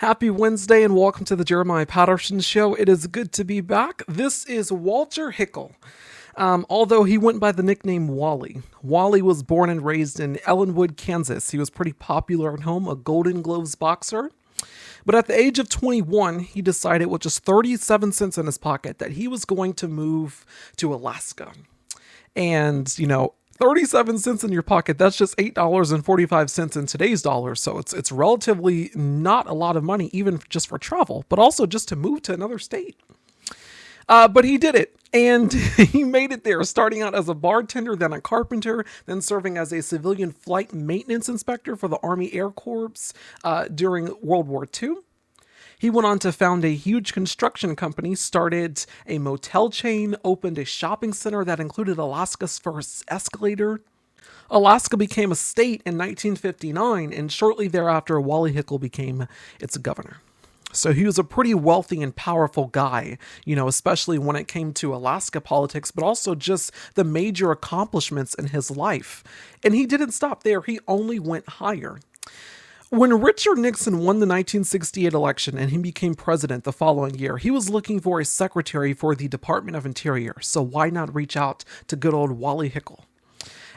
Happy Wednesday and welcome to the Jeremiah Patterson Show. It is good to be back. This is Walter Hickel. Although he went by the nickname Wally. Wally was born and raised in Ellenwood, Kansas. He was pretty popular at home, a Golden Gloves boxer. But at the age of 21, he decided with just 37 cents in his pocket that he was going to move to Alaska. And, 37 cents in your pocket, that's just $8.45 in today's dollars. So it's relatively not a lot of money, even just for travel, but also just to move to another state. But he did it, and he made it there, starting out as a bartender, then a carpenter, then serving as a civilian flight maintenance inspector for the Army Air Corps during World War II. He went on to found a huge construction company, started a motel chain, opened a shopping center that included Alaska's first escalator. Alaska became a state in 1959, and shortly thereafter, Wally Hickel became its governor. So he was a pretty wealthy and powerful guy, especially when it came to Alaska politics, but also just the major accomplishments in his life. And he didn't stop there. He only went higher. When Richard Nixon won the 1968 election and he became president the following year, he was looking for a secretary for the Department of Interior. So why not reach out to good old Wally Hickel?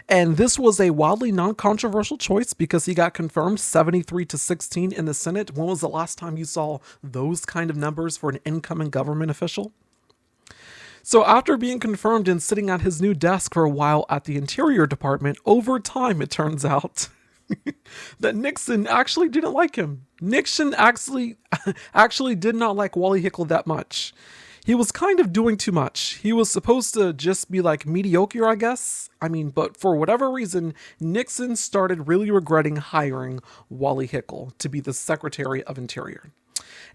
And this was a wildly non-controversial choice because he got confirmed 73-16 in the Senate. When was the last time you saw those kind of numbers for an incoming government official? So after being confirmed and sitting at his new desk for a while at the Interior Department, over time it turns out that Nixon actually didn't like him. Nixon actually did not like Wally Hickel that much. He was kind of doing too much. He was supposed to just be like mediocre, I guess. But for whatever reason, Nixon started really regretting hiring Wally Hickel to be the Secretary of Interior.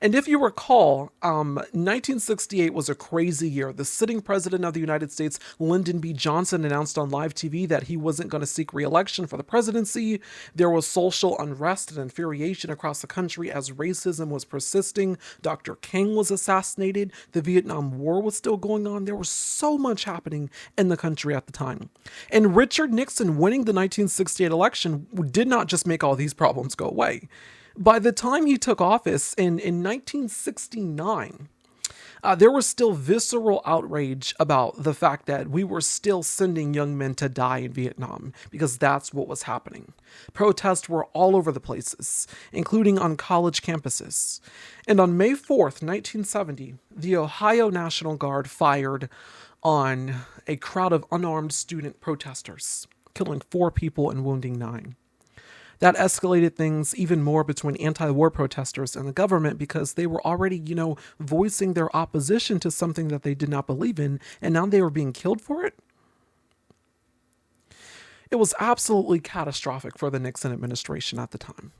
And if you recall, 1968 was a crazy year. The sitting president of the United States, Lyndon B. Johnson, announced on live TV that he wasn't going to seek re-election for the presidency. There was social unrest and infuriation across the country as racism was persisting. Dr. King was assassinated. The Vietnam War was still going on. There was so much happening in the country at the time. And Richard Nixon winning the 1968 election did not just make all these problems go away. By the time he took office in 1969, there was still visceral outrage about the fact that we were still sending young men to die in Vietnam, because that's what was happening. Protests were all over the places, including on college campuses. And on May 4th, 1970, the Ohio National Guard fired on a crowd of unarmed student protesters, killing 4 people and wounding 9. That escalated things even more between anti-war protesters and the government because they were already, voicing their opposition to something that they did not believe in, and now they were being killed for it. It was absolutely catastrophic for the Nixon administration at the time.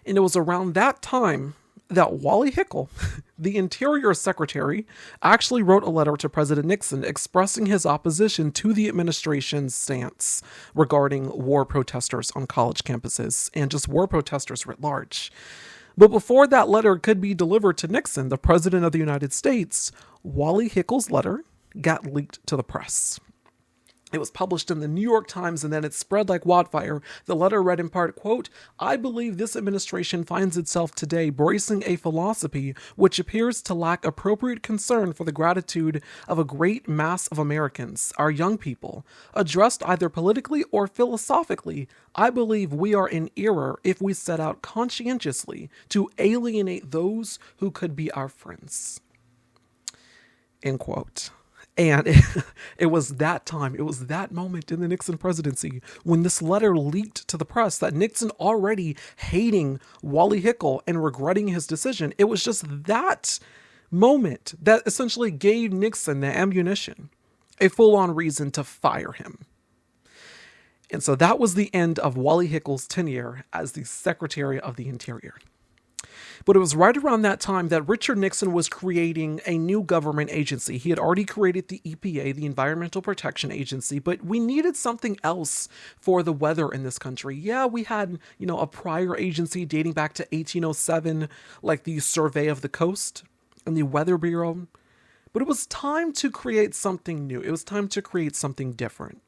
And it was around that time that Wally Hickel, the Interior Secretary, actually wrote a letter to President Nixon expressing his opposition to the administration's stance regarding war protesters on college campuses and just war protesters writ large. But before that letter could be delivered to Nixon, the President of the United States, Wally Hickel's letter got leaked to the press. It was published in the New York Times, and then it spread like wildfire. The letter read in part, quote, "I believe this administration finds itself today bracing a philosophy which appears to lack appropriate concern for the gratitude of a great mass of Americans, our young people. Addressed either politically or philosophically, I believe we are in error if we set out conscientiously to alienate those who could be our friends." End quote. And it was that time, it was that moment in the Nixon presidency when this letter leaked to the press that Nixon already hating Wally Hickel and regretting his decision. It was just that moment that essentially gave Nixon the ammunition, a full-on reason to fire him. And so that was the end of Wally Hickel's tenure as the Secretary of the Interior. But it was right around that time that Richard Nixon was creating a new government agency. He had already created the EPA, the Environmental Protection Agency, but we needed something else for the weather in this country. Yeah, we had, a prior agency dating back to 1807, like the Survey of the Coast and the Weather Bureau. But it was time to create something new. It was time to create something different.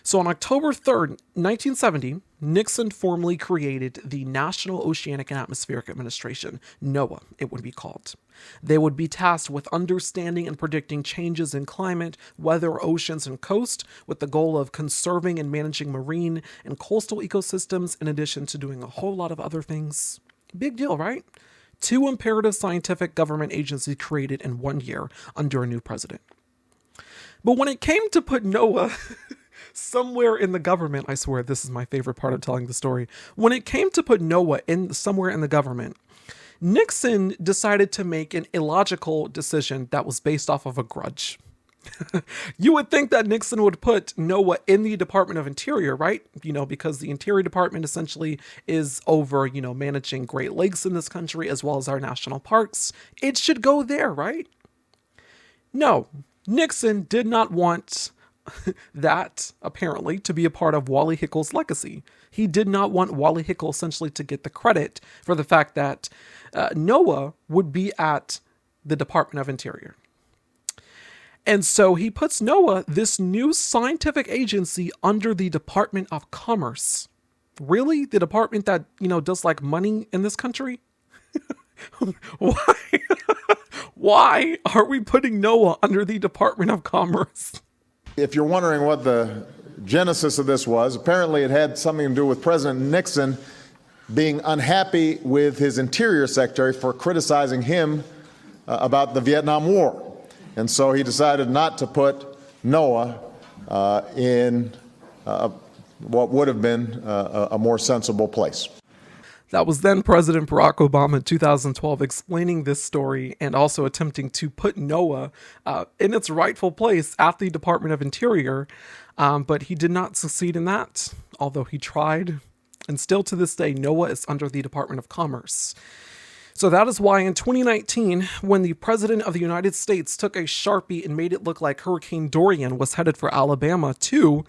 So on October 3rd, 1970, Nixon formally created the National Oceanic and Atmospheric Administration, NOAA, it would be called. They would be tasked with understanding and predicting changes in climate, weather, oceans, and coast, with the goal of conserving and managing marine and coastal ecosystems, in addition to doing a whole lot of other things. Big deal, right? 2 imperative scientific government agencies created in 1 year under a new president. But when it came to put NOAA somewhere in the government, I swear this is my favorite part of telling the story. When it came to put NOAA somewhere in the government, Nixon decided to make an illogical decision that was based off of a grudge. You would think that Nixon would put NOAA in the Department of Interior, right? Because the Interior Department essentially is over, managing Great Lakes in this country as well as our national parks. It should go there, right? No, Nixon did not want that, apparently, to be a part of Wally Hickle's legacy. He did not want Wally Hickle essentially to get the credit for the fact that NOAA would be at the Department of Interior. And so he puts NOAA, this new scientific agency, under the Department of Commerce. Really? The department that, does like money in this country? Why? Why are we putting NOAA under the Department of Commerce? If you're wondering what the genesis of this was, apparently it had something to do with President Nixon being unhappy with his Interior Secretary for criticizing him about the Vietnam War. And so he decided not to put NOAA in what would have been a more sensible place. That was then President Barack Obama in 2012 explaining this story and also attempting to put NOAA in its rightful place at the Department of Interior. But he did not succeed in that, although he tried. And still to this day, NOAA is under the Department of Commerce. So that is why in 2019, when the President of the United States took a Sharpie and made it look like Hurricane Dorian was headed for Alabama too,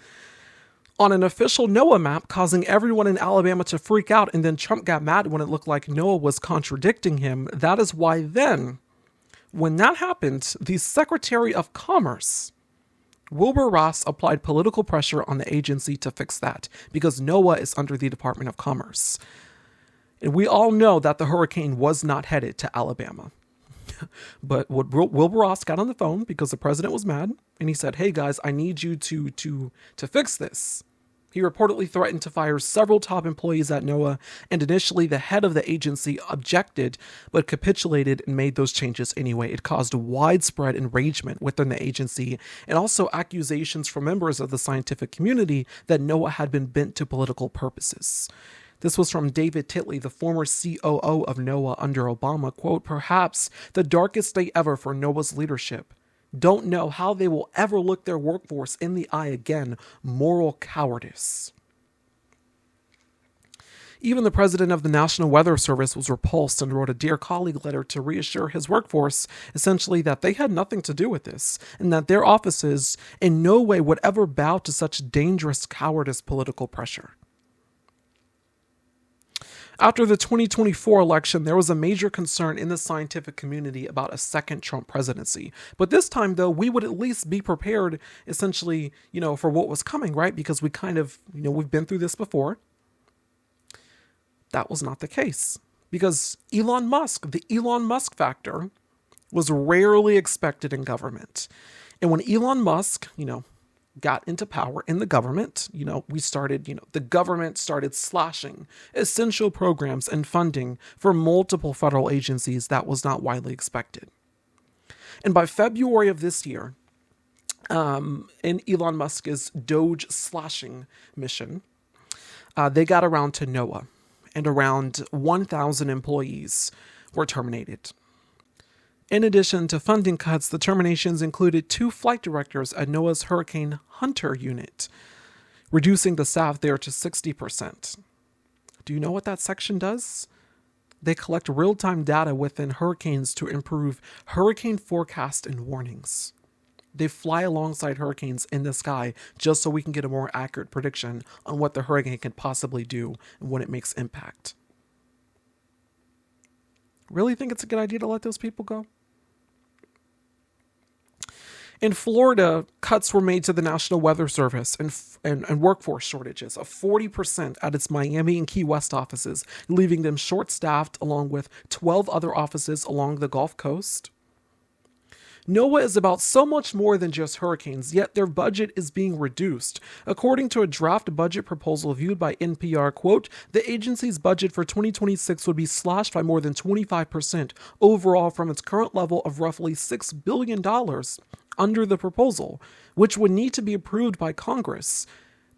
on an official NOAA map, causing everyone in Alabama to freak out, and then Trump got mad when it looked like NOAA was contradicting him. That is why then, when that happened, the Secretary of Commerce, Wilbur Ross, applied political pressure on the agency to fix that, because NOAA is under the Department of Commerce. And we all know that the hurricane was not headed to Alabama. But Wilbur Ross got on the phone because the president was mad, and he said, "Hey guys, I need you to fix this." He reportedly threatened to fire several top employees at NOAA, and initially the head of the agency objected, but capitulated and made those changes anyway. It caused widespread enragement within the agency, and also accusations from members of the scientific community that NOAA had been bent to political purposes. This was from David Titley, the former COO of NOAA under Obama. Quote, "Perhaps the darkest day ever for NOAA's leadership. Don't know how they will ever look their workforce in the eye again. Moral cowardice." Even the president of the National Weather Service was repulsed and wrote a Dear Colleague letter to reassure his workforce, essentially that they had nothing to do with this, and that their offices in no way would ever bow to such dangerous cowardice political pressure. After the 2024 election, there was a major concern in the scientific community about a second Trump presidency. But this time, though, we would at least be prepared, essentially, for what was coming, right? Because we kind of, we've been through this before. That was not the case. Because Elon Musk, the Elon Musk factor, was rarely expected in government. And when Elon Musk, got into power in the government, the government started slashing essential programs and funding for multiple federal agencies that was not widely expected. And by February of this year, in Elon Musk's Doge slashing mission, they got around to NOAA, and around 1,000 employees were terminated. In addition to funding cuts, the terminations included 2 flight directors at NOAA's Hurricane Hunter unit, reducing the staff there to 60%. Do you know what that section does? They collect real-time data within hurricanes to improve hurricane forecast and warnings. They fly alongside hurricanes in the sky just so we can get a more accurate prediction on what the hurricane can possibly do and when it makes impact. Really think it's a good idea to let those people go? In Florida, cuts were made to the National Weather Service and workforce shortages of 40% at its Miami and Key West offices, leaving them short-staffed along with 12 other offices along the Gulf Coast. Noaa is about so much more than just hurricanes, yet their budget is being reduced. According to a draft budget proposal viewed by NPR, quote, the agency's budget for 2026 would be slashed by more than 25% overall from its current level of roughly $6 billion under the proposal, which would need to be approved by Congress.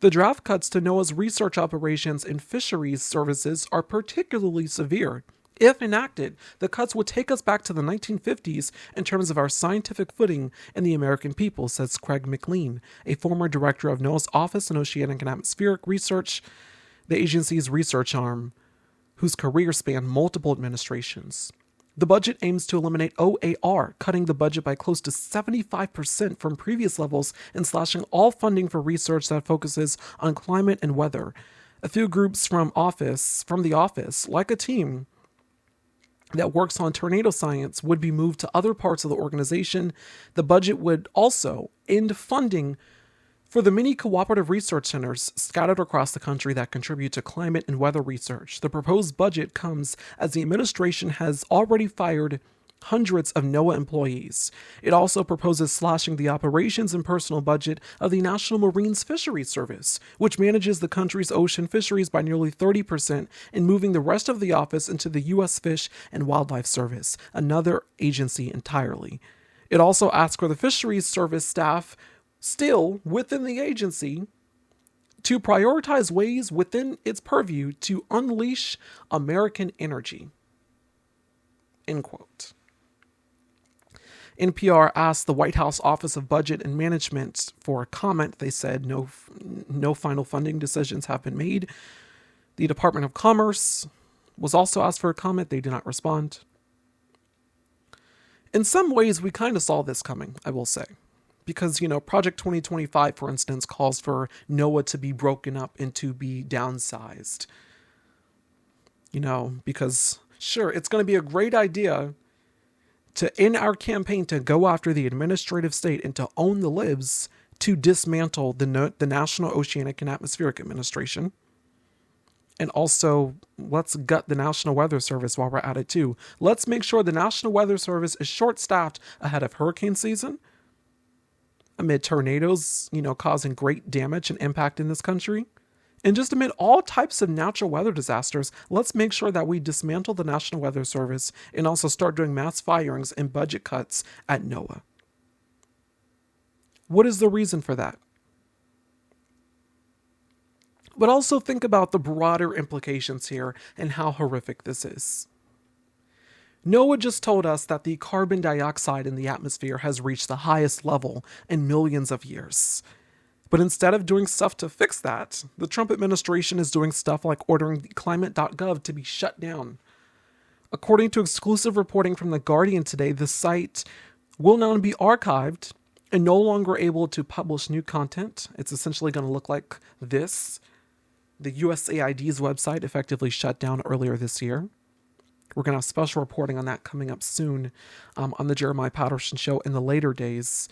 The draft cuts to NOAA's research operations and fisheries services are particularly severe. If enacted, the cuts would take us back to the 1950s in terms of our scientific footing and the American people, says Craig McLean, a former director of NOAA's Office in Oceanic and Atmospheric Research, the agency's research arm, whose career spanned multiple administrations. The budget aims to eliminate OAR, cutting the budget by close to 75% from previous levels and slashing all funding for research that focuses on climate and weather. A few groups from the office, like a team that works on tornado science, would be moved to other parts of the organization. The budget would also end funding for the many cooperative research centers scattered across the country that contribute to climate and weather research. The proposed budget comes as the administration has already fired hundreds of NOAA employees. It also proposes slashing the operations and personal budget of the National Marine Fisheries Service, which manages the country's ocean fisheries, by nearly 30%, and moving the rest of the office into the U.S. Fish and Wildlife Service, another agency entirely. It also asks for the Fisheries Service staff, still within the agency, to prioritize ways within its purview to unleash American energy. End quote. NPR asked the White House Office of Budget and Management for a comment. They said no final funding decisions have been made. The Department of Commerce was also asked for a comment. They did not respond. In some ways, we kind of saw this coming, I will say. Because, Project 2025, for instance, calls for NOAA to be broken up and to be downsized. Because, sure, it's going to be a great idea to, in our campaign, to go after the administrative state and to own the libs, to dismantle the National Oceanic and Atmospheric Administration. And also, let's gut the National Weather Service while we're at it too. Let's make sure the National Weather Service is short-staffed ahead of hurricane season, amid tornadoes, causing great damage and impact in this country. And just amid all types of natural weather disasters, let's make sure that we dismantle the National Weather Service and also start doing mass firings and budget cuts at NOAA. What is the reason for that? But also think about the broader implications here and how horrific this is. NOAA just told us that the carbon dioxide in the atmosphere has reached the highest level in millions of years. But instead of doing stuff to fix that, the Trump administration is doing stuff like ordering climate.gov to be shut down. According to exclusive reporting from The Guardian today, the site will now be archived and no longer able to publish new content. It's essentially going to look like this. The USAID's website effectively shut down earlier this year. We're going to have special reporting on that coming up soon on the Jeremiah Patterson Show in the later days.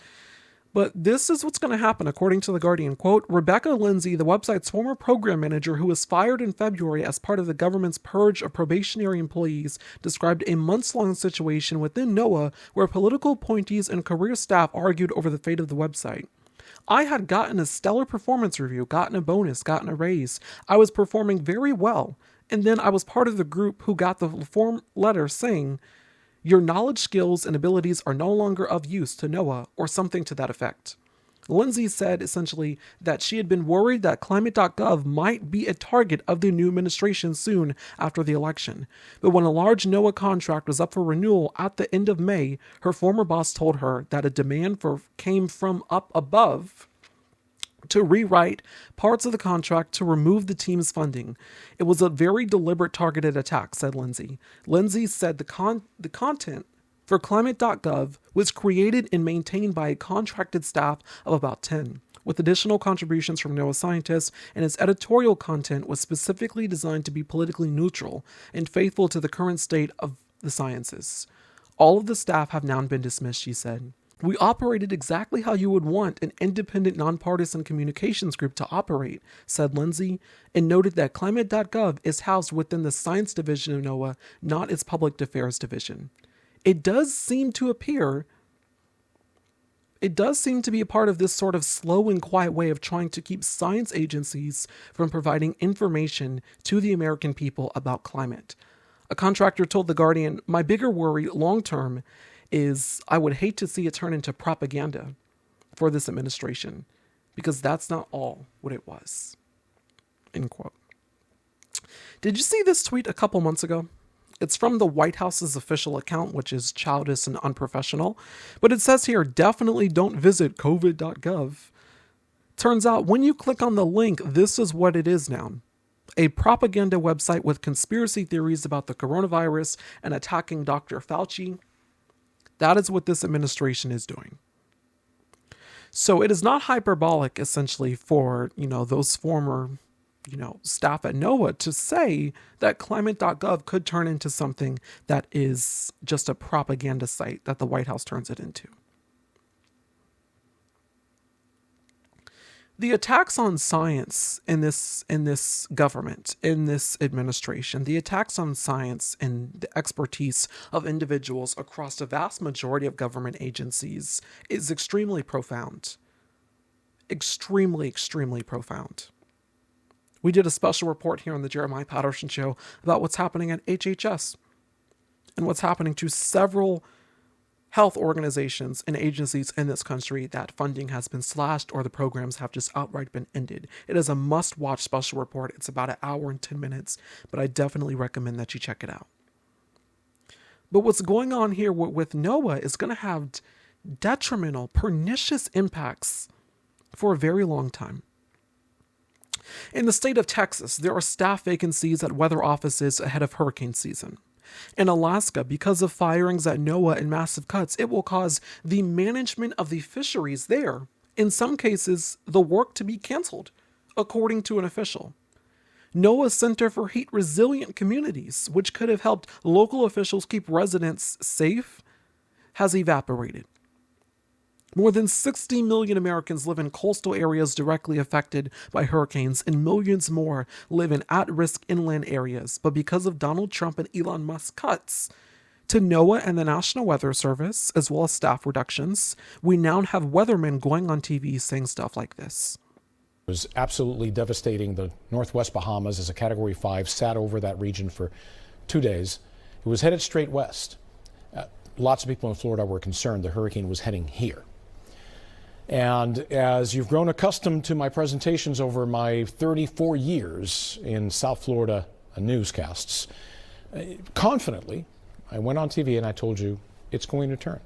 But this is what's going to happen, according to The Guardian. Quote, Rebecca Lindsay, the website's former program manager who was fired in February as part of the government's purge of probationary employees, described a months-long situation within NOAA where political appointees and career staff argued over the fate of the website. I had gotten a stellar performance review, gotten a bonus, gotten a raise. I was performing very well. And then I was part of the group who got the form letter saying, your knowledge, skills, and abilities are no longer of use to NOAA, or something to that effect. Lindsay said essentially that she had been worried that climate.gov might be a target of the new administration soon after the election. But when a large NOAA contract was up for renewal at the end of May, her former boss told her that a demand came from up above to rewrite parts of the contract to remove the team's funding. It was a very deliberate targeted attack, said Lindsay. Lindsay said the content for climate.gov was created and maintained by a contracted staff of about 10, with additional contributions from NOAA scientists, and its editorial content was specifically designed to be politically neutral and faithful to the current state of the sciences. All of the staff have now been dismissed, she said. We operated exactly how you would want an independent, nonpartisan communications group to operate, said Lindsay, and noted that climate.gov is housed within the science division of NOAA, not its public affairs division. It does seem to be a part of this sort of slow and quiet way of trying to keep science agencies from providing information to the American people about climate. A contractor told The Guardian, "My bigger worry long term is I would hate to see it turn into propaganda for this administration, because that's not all what it was." End quote. Did you see this tweet a couple months ago? It's from the White House's official account, which is childish and unprofessional, but it says here, definitely don't visit covid.gov. Turns out when you click on the link, this is what it is now. A propaganda website with conspiracy theories about the coronavirus and attacking Dr. Fauci. That is what this administration is doing. So it is not hyperbolic, essentially, for, those former, staff at NOAA to say that climate.gov could turn into something that is just a propaganda site that the White House turns it into. The attacks on science in this government, in this administration, the attacks on science and the expertise of individuals across the vast majority of government agencies is extremely profound. Extremely, extremely profound. We did a special report here on the Jeremiah Patterson Show about what's happening at HHS and what's happening to several health organizations and agencies in this country that funding has been slashed or the programs have just outright been ended. It is a must-watch special report. It's about an hour and 10 minutes, but I definitely recommend that you check it out. But what's going on here with NOAA is going to have detrimental, pernicious impacts for a very long time. In the state of Texas, there are staff vacancies at weather offices ahead of hurricane season. In Alaska, because of firings at NOAA and massive cuts, it will cause the management of the fisheries there, in some cases, the work to be canceled, according to an official. NOAA's Center for Heat Resilient Communities, which could have helped local officials keep residents safe, has evaporated. More than 60 million Americans live in coastal areas directly affected by hurricanes, and millions more live in at-risk inland areas. But because of Donald Trump and Elon Musk's cuts to NOAA and the National Weather Service, as well as staff reductions, we now have weathermen going on TV saying stuff like this. It was absolutely devastating. The Northwest Bahamas, as a Category 5, sat over that region for 2 days. It was headed straight west. Lots of people in Florida were concerned the hurricane was heading here. And as you've grown accustomed to my presentations over my 34 years in South Florida newscasts, confidently, I went on TV and I told you, it's going to turn.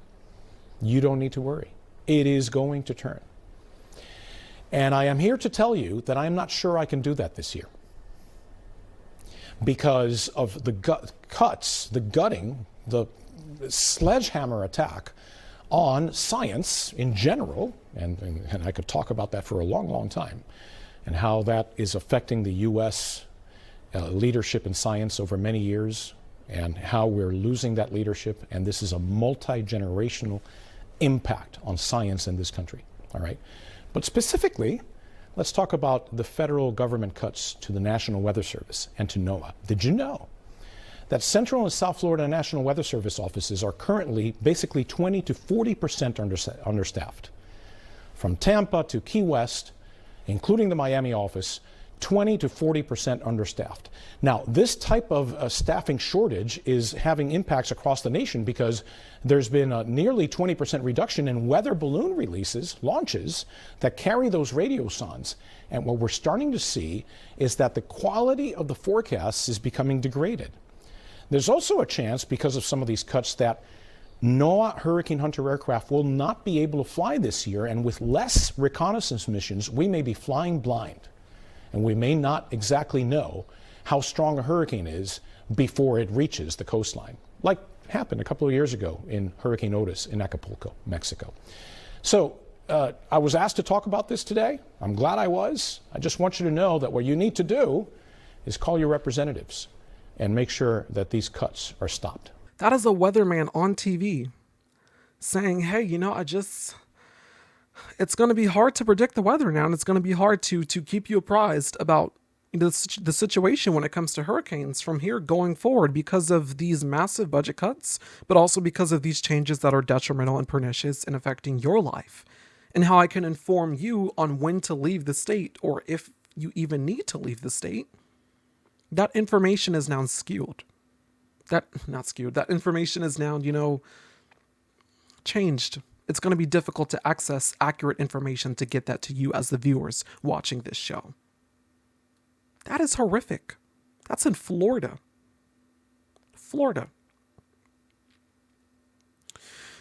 You don't need to worry. It is going to turn. And I am here to tell you that I am not sure I can do that this year, because of the cuts, the gutting, the sledgehammer attack on science in general, and I could talk about that for a long, long time, and how that is affecting the U.S. Leadership in science over many years, and how we're losing that leadership, and this is a multi-generational impact on science in this country, all right? But specifically, let's talk about the federal government cuts to the National Weather Service and to NOAA. Did you know that Central and South Florida National Weather Service offices are currently basically 20 to 40% understaffed? From Tampa to Key West, including the Miami office, 20 to 40% understaffed. Now, this type of staffing shortage is having impacts across the nation because there's been a nearly 20% reduction in weather balloon launches that carry those radiosondes. And what we're starting to see is that the quality of the forecasts is becoming degraded. There's also a chance, because of some of these cuts, that NOAA Hurricane Hunter aircraft will not be able to fly this year, and with less reconnaissance missions, we may be flying blind. And we may not exactly know how strong a hurricane is before it reaches the coastline, like happened a couple of years ago in Hurricane Otis in Acapulco, Mexico. So I was asked to talk about this today. I'm glad I was. I just want you to know that what you need to do is call your representatives and make sure that these cuts are stopped. That is a weatherman on TV saying, hey, it's going to be hard to predict the weather now, and it's going to be hard to keep you apprised about the situation when it comes to hurricanes from here going forward because of these massive budget cuts, but also because of these changes that are detrimental and pernicious in affecting your life, and how I can inform you on when to leave the state, or if you even need to leave the state. That information is now skewed. That information is now, changed. It's going to be difficult to access accurate information to get that to you as the viewers watching this show. That is horrific. That's in Florida. Florida.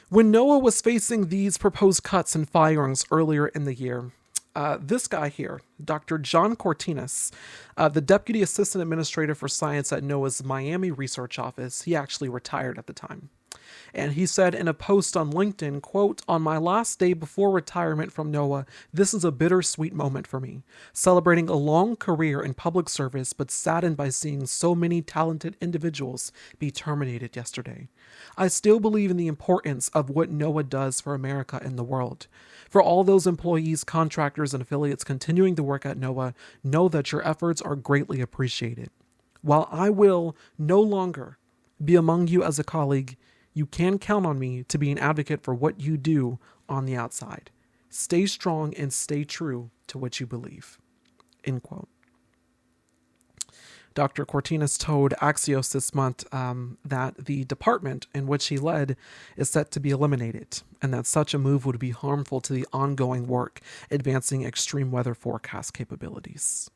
When Noaa was facing these proposed cuts and firings earlier in the year, this guy here, Dr. John Cortinas, the Deputy Assistant Administrator for Science at Noaa's Miami Research Office, he actually retired at the time. And he said in a post on LinkedIn, quote, "On my last day before retirement from Noaa, this is a bittersweet moment for me, celebrating a long career in public service, but saddened by seeing so many talented individuals be terminated yesterday. I still believe in the importance of what Noaa does for America and the world. For all those employees, contractors, and affiliates continuing to work at Noaa, know that your efforts are greatly appreciated. While I will no longer be among you as a colleague, you can count on me to be an advocate for what you do on the outside. Stay strong and stay true to what you believe." End quote. Dr. Cortinas told Axios this month that the department in which he led is set to be eliminated, and that such a move would be harmful to the ongoing work advancing extreme weather forecast capabilities.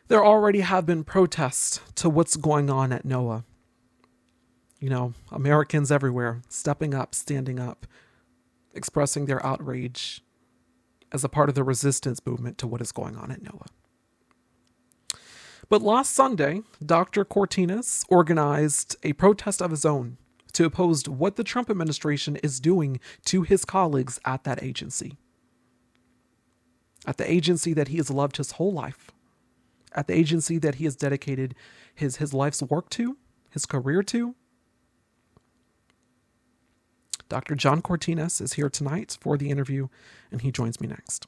There already have been protests to what's going on at Noaa. Americans everywhere stepping up, standing up, expressing their outrage as a part of the resistance movement to what is going on at Noaa. But last Sunday, Dr. Cortinas organized a protest of his own to oppose what the Trump administration is doing to his colleagues at that agency. At the agency that he has loved his whole life. At the agency that he has dedicated his life's work to, his career to. Dr. John Cortinas is here tonight for the interview, and he joins me next.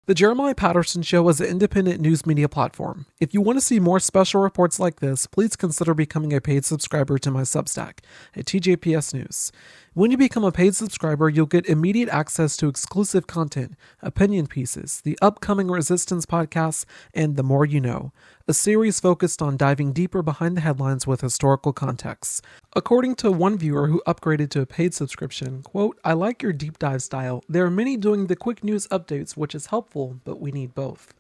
The Jeremiah Patterson Show is an independent news media platform. If you want to see more special reports like this, please consider becoming a paid subscriber to my Substack at tjpsnews. When you become a paid subscriber, you'll get immediate access to exclusive content, opinion pieces, the upcoming Resistance podcast, and The More You Know, a series focused on diving deeper behind the headlines with historical context. According to one viewer who upgraded to a paid subscription, quote, "I like your deep dive style. There are many doing the quick news updates, which is helpful, but we need both."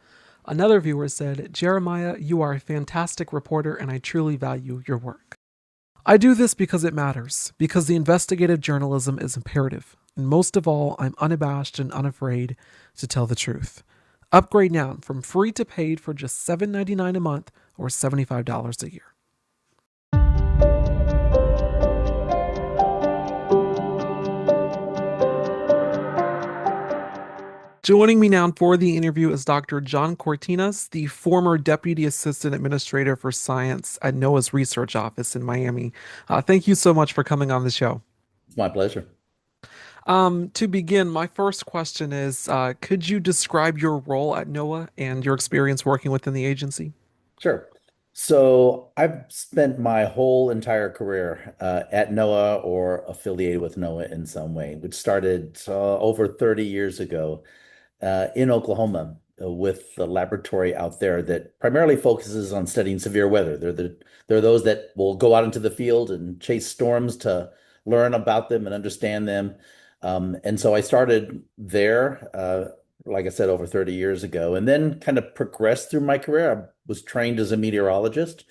Another viewer said, "Jeremiah, you are a fantastic reporter and I truly value your work." I do this because it matters, because the investigative journalism is imperative, and most of all, I'm unabashed and unafraid to tell the truth. Upgrade now from free to paid for just $7.99 a month or $75 a year. Joining me now for the interview is Dr. John Cortinas, the former Deputy Assistant Administrator for Science at Noaa's Research Office in Miami. Thank you so much for coming on the show. It's my pleasure. To begin, my first question is, could you describe your role at Noaa and your experience working within the agency? Sure. So I've spent my whole entire career at Noaa or affiliated with Noaa in some way, which started over 30 years ago in Oklahoma with the laboratory out there that primarily focuses on studying severe weather. They're those that will go out into the field and chase storms to learn about them and understand them. And so I started there, like I said, over 30 years ago, and then kind of progressed through my career. I was trained as a meteorologist,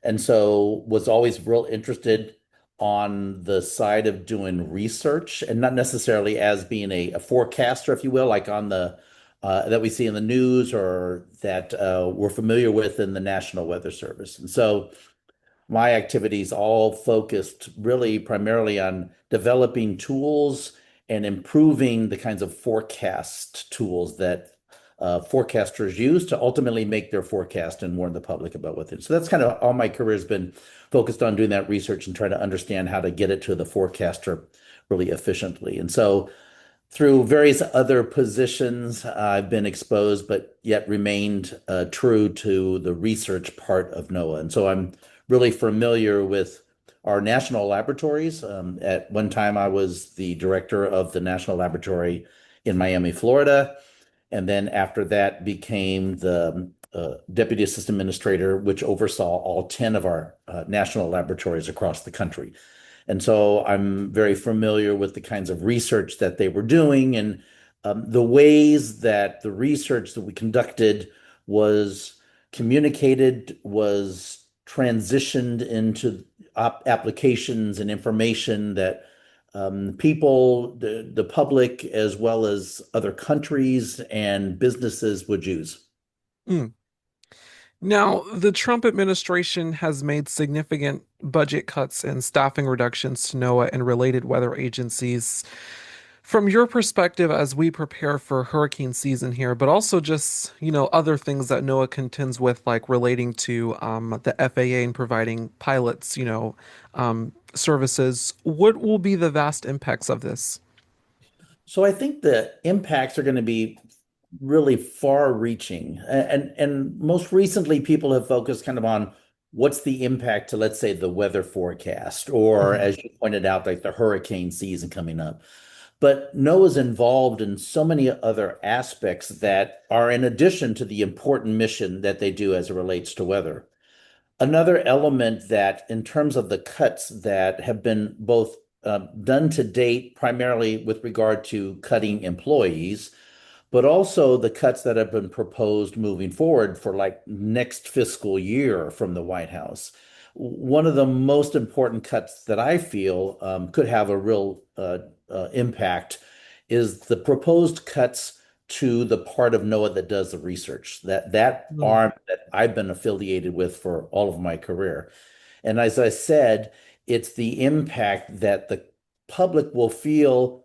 and so was always real interested on the side of doing research and not necessarily as being a forecaster, if you will, like on the that we see in the news or that we're familiar with in the National Weather Service. And so my activities all focused really primarily on developing tools and improving the kinds of forecast tools that forecasters use to ultimately make their forecast and warn the public about what it. So that's kind of all my career has been focused on doing that research and trying to understand how to get it to the forecaster really efficiently. And so through various other positions, I've been exposed, but yet remained true to the research part of NOAA. And so I'm really familiar with our national laboratories. At one time, I was the director of the National Laboratory in Miami, Florida. And then after that, became the Deputy Assistant Administrator, which oversaw all 10 of our national laboratories across the country. And so I'm very familiar with the kinds of research that they were doing and the ways that the research that we conducted was communicated, was transitioned into applications and information that people, the public, as well as other countries and businesses would use. Mm. Now, the Trump administration has made significant budget cuts and staffing reductions to NOAA and related weather agencies. From your perspective, as we prepare for hurricane season here, but also just, other things that NOAA contends with, like relating to the FAA and providing pilots, services, what will be the vast impacts of this? So I think the impacts are going to be really far reaching. And most recently, people have focused kind of on what's the impact to, let's say, the weather forecast, or Mhm. as you pointed out, like the hurricane season coming up. But NOAA's involved in so many other aspects that are in addition to the important mission that they do as it relates to weather. Another element that, in terms of the cuts that have been both done to date, primarily with regard to cutting employees, but also the cuts that have been proposed moving forward for like next fiscal year from the White House. One of the most important cuts that I feel could have a real impact is the proposed cuts to the part of NOAA that does the research, that Mm. arm that I've been affiliated with for all of my career. And as I said, it's the impact that the public will feel,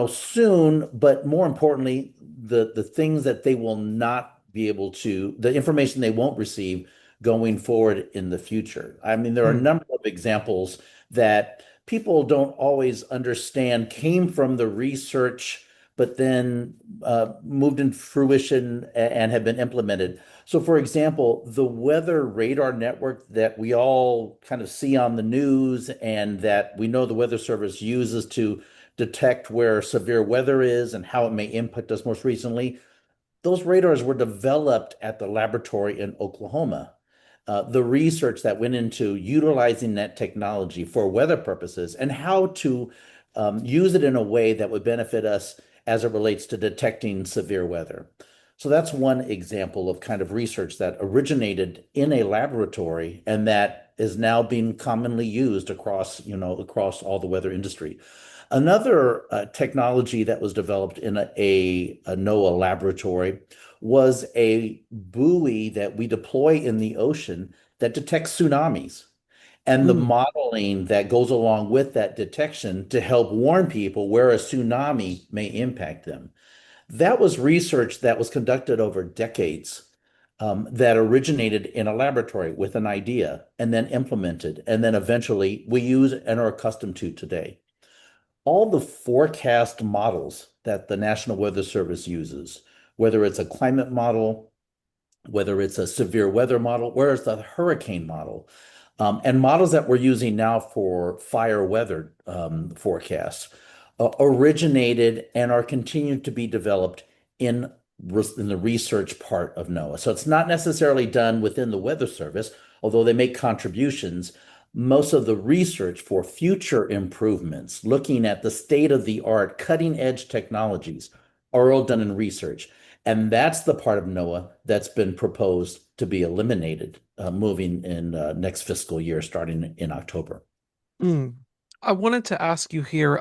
soon, but more importantly, the things that they will not be able to, the information they won't receive going forward in the future. I mean, there are a Mm. number of examples that people don't always understand came from the research, but then moved into fruition and have been implemented. So, for example, the weather radar network that we all kind of see on the news and that we know the Weather Service uses to detect where severe weather is and how it may impact us most recently, those radars were developed at the laboratory in Oklahoma. The research that went into utilizing that technology for weather purposes and how to use it in a way that would benefit us as it relates to detecting severe weather. So that's one example of kind of research that originated in a laboratory and that is now being commonly used across all the weather industry. Another technology that was developed in a NOAA laboratory was a buoy that we deploy in the ocean that detects tsunamis and the Mm. modeling that goes along with that detection to help warn people where a tsunami may impact them. That was research that was conducted over decades, that originated in a laboratory with an idea and then implemented, and then eventually we use and are accustomed to today. All the forecast models that the National Weather Service uses, whether it's a climate model, whether it's a severe weather model, where it's a hurricane model, and models that we're using now for fire weather forecasts, originated and are continuing to be developed in in the research part of NOAA. So it's not necessarily done within the Weather Service, although they make contributions. Most of the research for future improvements, looking at the state of the art, cutting edge technologies, are all done in research. And that's the part of NOAA that's been proposed to be eliminated moving in next fiscal year, starting in October. Mm. I wanted to ask you here,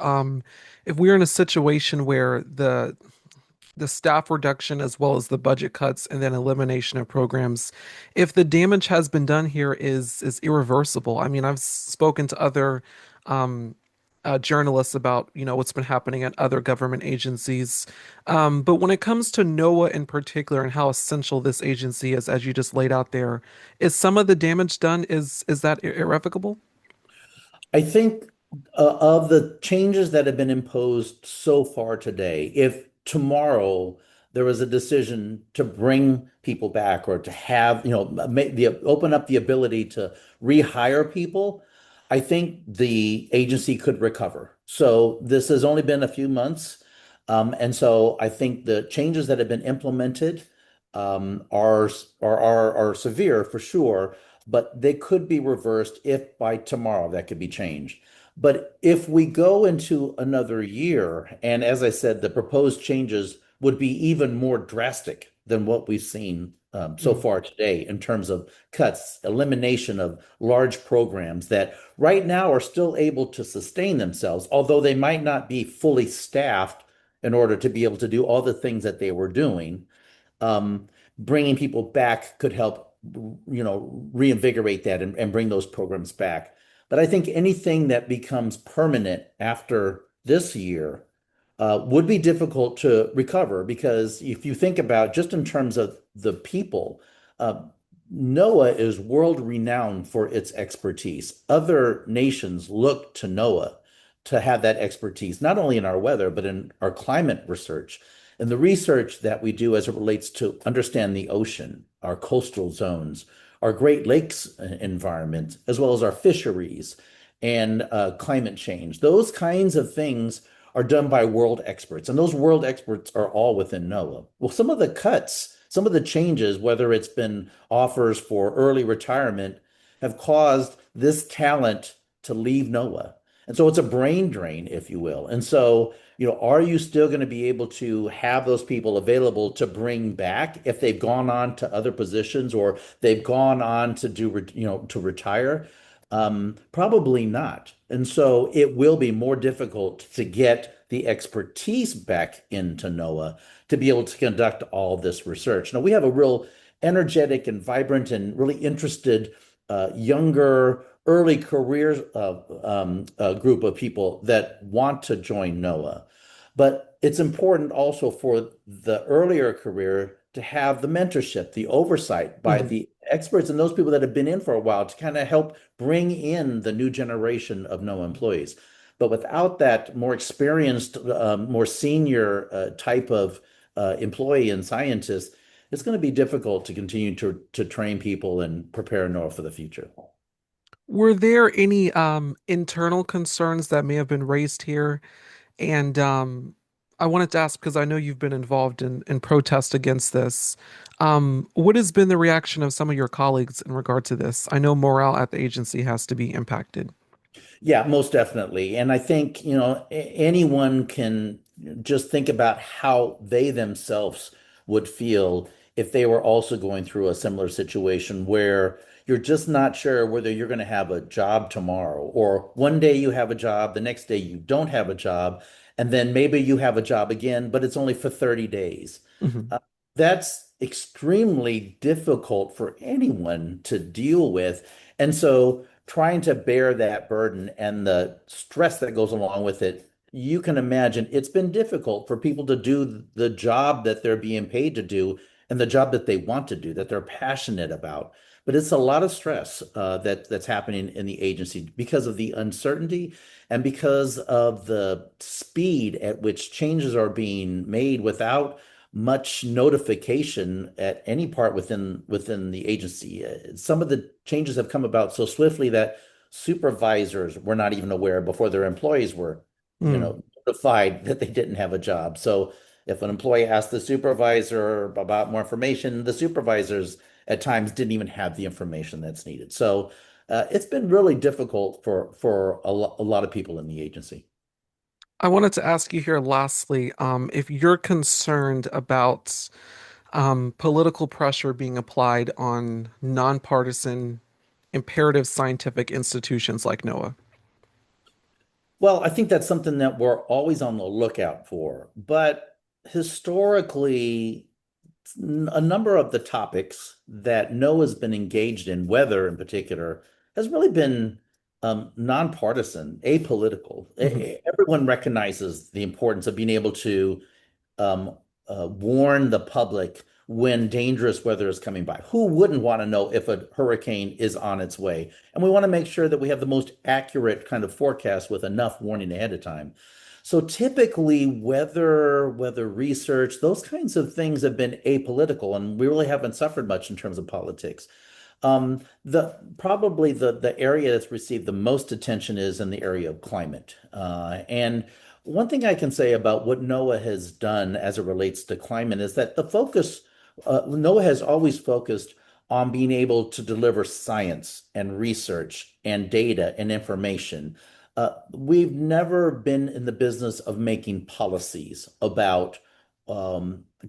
if we're in a situation where the staff reduction as well as the budget cuts and then elimination of programs, if the damage has been done here is irreversible. I mean, I've spoken to other um, journalists about, what's been happening at other government agencies. But when it comes to NOAA in particular and how essential this agency is, as you just laid out there, is some of the damage done? Is that irrevocable? I think of the changes that have been imposed so far today, if tomorrow there was a decision to bring people back or to have, open up the ability to rehire people, I think the agency could recover. So this has only been a few months. And so I think the changes that have been implemented are severe for sure, but they could be reversed if by tomorrow that could be changed. But if we go into another year, and as I said, the proposed changes would be even more drastic than what we've seen so Mm. far today in terms of cuts, elimination of large programs that right now are still able to sustain themselves, although they might not be fully staffed in order to be able to do all the things that they were doing. um, Bringing people back could help, reinvigorate that and bring those programs back. But I think anything that becomes permanent after this year would be difficult to recover because if you think about just in terms of the people, uh, NOAA is world renowned for its expertise. Other nations look to NOAA to have that expertise, not only in our weather, but in our climate research. And the research that we do as it relates to understand the ocean, our coastal zones, our Great Lakes environment, as well as our fisheries and climate change, those kinds of things are done by world experts. And those world experts are all within NOAA. Well, some of the cuts, some of the changes, whether it's been offers for early retirement, have caused this talent to leave NOAA. And so it's a brain drain, if you will. And so, are you still going to be able to have those people available to bring back if they've gone on to other positions or they've gone on to to retire? Probably not. And so it will be more difficult to get the expertise back into NOAA to be able to conduct all this research. Now, we have a real energetic and vibrant and really interested younger, early career group of people that want to join NOAA. But it's important also for the earlier career to have the mentorship, the oversight by Mhm. the experts and those people that have been in for a while to kind of help bring in the new generation of NOAA employees. But without that more experienced, more senior type of employee and scientist, it's going to be difficult to continue to train people and prepare NOAA for the future. Were there any internal concerns that may have been raised here? And I wanted to ask because I know you've been involved in protest against this. What has been the reaction of some of your colleagues in regard to this? I know morale at the agency has to be impacted. Yeah, most definitely. And I think, anyone can just think about how they themselves would feel if they were also going through a similar situation where you're just not sure whether you're going to have a job tomorrow, or one day you have a job, the next day you don't have a job, and then maybe you have a job again, but it's only for 30 days. Mhm. Uh, that's extremely difficult for anyone to deal with. And so trying to bear that burden and the stress that goes along with it, you can imagine it's been difficult for people to do the job that they're being paid to do and the job that they want to do, that they're passionate about. But it's a lot of stress that's happening in the agency because of the uncertainty and because of the speed at which changes are being made without much notification at any part within the agency. Some of the changes have come about so swiftly that supervisors were not even aware before their employees were, Mm. notified that they didn't have a job. So if an employee asked the supervisor about more information, the supervisors at times didn't even have the information that's needed. So it's been really difficult for a lot of people in the agency. I wanted to ask you here lastly, if you're concerned about political pressure being applied on nonpartisan, imperative scientific institutions like NOAA. Well, I think that's something that we're always on the lookout for. But historically, a number of the topics that NOAA's been engaged in, weather in particular, has really been nonpartisan, apolitical. Hmm. Everyone recognizes the importance of being able to um, warn the public when dangerous weather is coming by. Who wouldn't want to know if a hurricane is on its way? And we want to make sure that we have the most accurate kind of forecast with enough warning ahead of time. So typically, weather research, those kinds of things have been apolitical, and we really haven't suffered much in terms of politics. The probably the area that's received the most attention is in the area of climate. And one thing I can say about what NOAA has done as it relates to climate is that the focus, NOAA has always focused on being able to deliver science and research and data and information. We've never been in the business of making policies about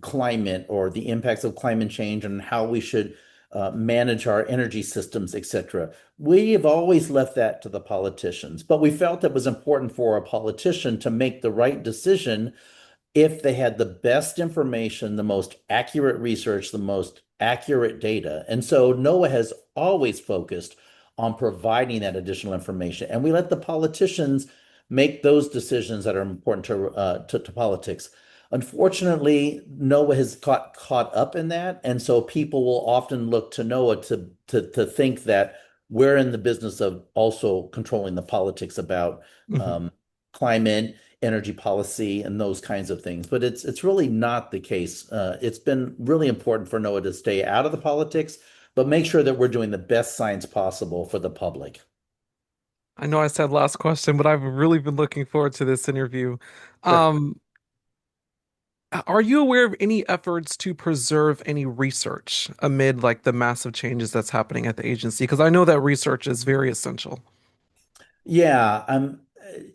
climate or the impacts of climate change and how we should manage our energy systems, etc. We have always left that to the politicians, but we felt it was important for a politician to make the right decision if they had the best information, the most accurate research, the most accurate data. And so NOAA has always focused on providing that additional information. And we let the politicians make those decisions that are important to politics. Unfortunately, NOAA has got caught up in that. And so people will often look to NOAA to think that we're in the business of also controlling the politics about Hmm. um, climate, energy policy, and those kinds of things. But it's really not the case. It's been really important for NOAA to stay out of the politics, but make sure that we're doing the best science possible for the public. I know I said last question, but I've really been looking forward to this interview. Sure. Um, are you aware of any efforts to preserve any research amid like the massive changes that's happening at the agency? Because I know that research is very essential. Yeah,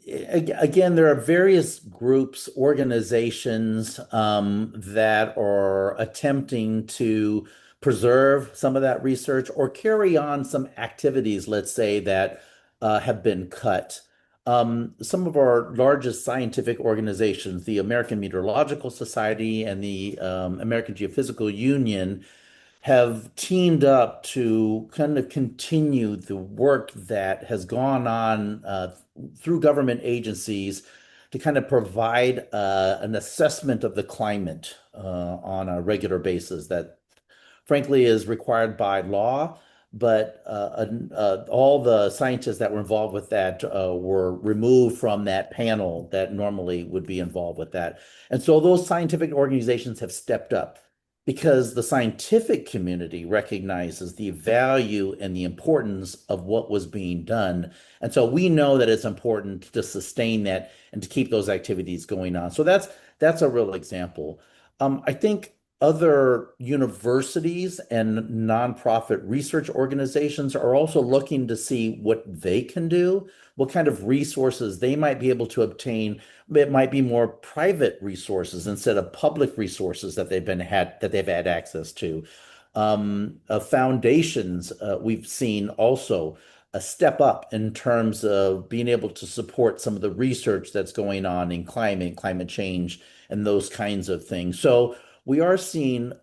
again, there are various groups, organizations that are attempting to preserve some of that research or carry on some activities, let's say, that have been cut. Some of our largest scientific organizations, the American Meteorological Society and the American Geophysical Union, have teamed up to kind of continue the work that has gone on through government agencies to kind of provide an assessment of the climate on a regular basis that frankly is required by law. But all the scientists that were involved with that were removed from that panel that normally would be involved with that. And so those scientific organizations have stepped up because the scientific community recognizes the value and the importance of what was being done. And so we know that it's important to sustain that and to keep those activities going on. So that's a real example. I think other universities and nonprofit research organizations are also looking to see what they can do, what kind of resources they might be able to obtain. It might be more private resources instead of public resources that they've had access to. Foundations, we've seen also a step up in terms of being able to support some of the research that's going on in climate change, and those kinds of things. So we are seeing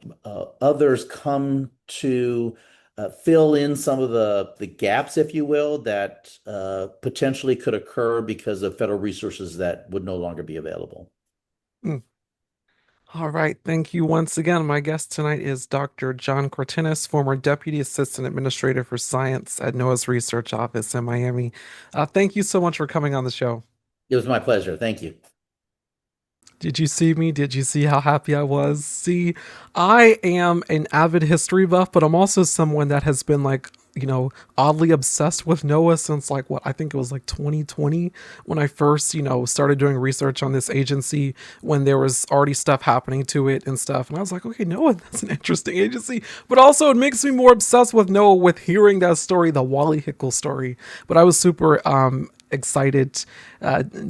others come to fill in some of the gaps, if you will, that potentially could occur because of federal resources that would no longer be available. Mm. All right. Thank you once again. My guest tonight is Dr. John Cortinas, former Deputy Assistant Administrator for Science at NOAA's Research Office in Miami. Thank you so much for coming on the show. It was my pleasure. Thank you. Did you see me? Did you see how happy I was? See, I am an avid history buff, but I'm also someone that has been like, oddly obsessed with NOAA since like what I think it was like 2020 when I first, started doing research on this agency when there was already stuff happening to it and stuff. And I was like, okay, NOAA, that's an interesting agency. But also it makes me more obsessed with NOAA with hearing that story, the Wally Hickle story. But I was super excited,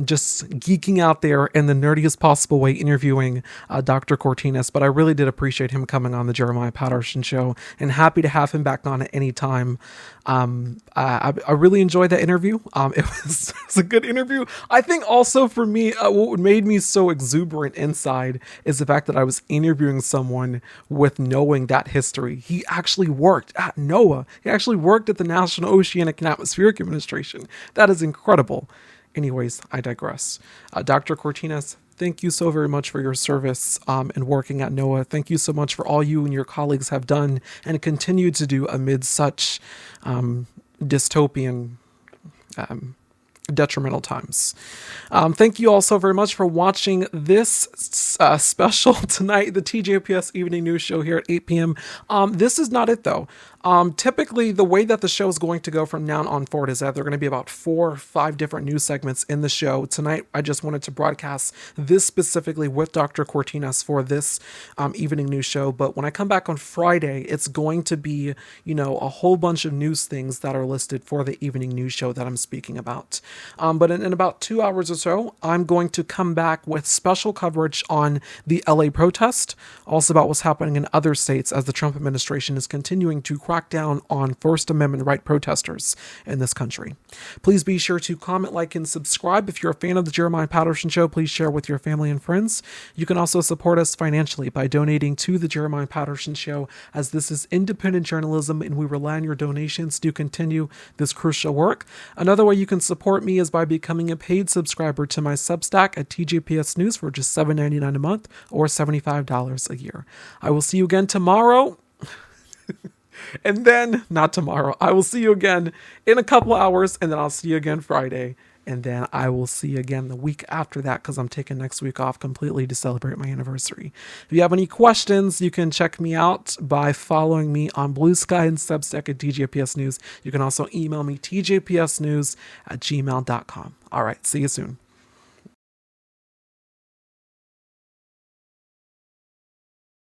just geeking out there in the nerdiest possible way, interviewing Dr. Cortines. But I really did appreciate him coming on the Jeremiah Patterson Show, and happy to have him back on at any time. I really enjoyed that interview. It was a good interview. I think also for me, what made me so exuberant inside is the fact that I was interviewing someone with knowing that history. He actually worked at NOAA. He actually worked at the National Oceanic and Atmospheric Administration. That is incredible. Anyways, I digress. Dr. Cortines, thank you so very much for your service and working at NOAA. Thank you so much for all you and your colleagues have done and continue to do amid such dystopian, detrimental times. Thank you all so very much for watching this special tonight, the TJPS Evening News Show here at 8 p.m. This is not it, though. Typically, the way that the show is going to go from now on forward is that there are going to be about 4 or 5 different news segments in the show. Tonight, I just wanted to broadcast this specifically with Dr. Cortines for this evening news show. But when I come back on Friday, it's going to be, a whole bunch of news things that are listed for the evening news show that I'm speaking about. But in about 2 hours or so, I'm going to come back with special coverage on the LA protest, also about what's happening in other states as the Trump administration is continuing to crack down on First Amendment right protesters in this country. Please be sure to comment, like, and subscribe. If you're a fan of the Jeremiah Patterson Show, please share with your family and friends. You can also support us financially by donating to the Jeremiah Patterson Show, as this is independent journalism and we rely on your donations to continue this crucial work. Another way you can support me is by becoming a paid subscriber to my Substack at TJPS News for just $7.99 a month or $75 a year. I will see you again tomorrow. And then, not tomorrow, I will see you again in a couple hours, and then I'll see you again Friday, and then I will see you again the week after that, because I'm taking next week off completely to celebrate my anniversary. If you have any questions, you can check me out by following me on Blue Sky and Substack at TJPS News. You can also email me tjpsnews@gmail.com. All right, see you soon.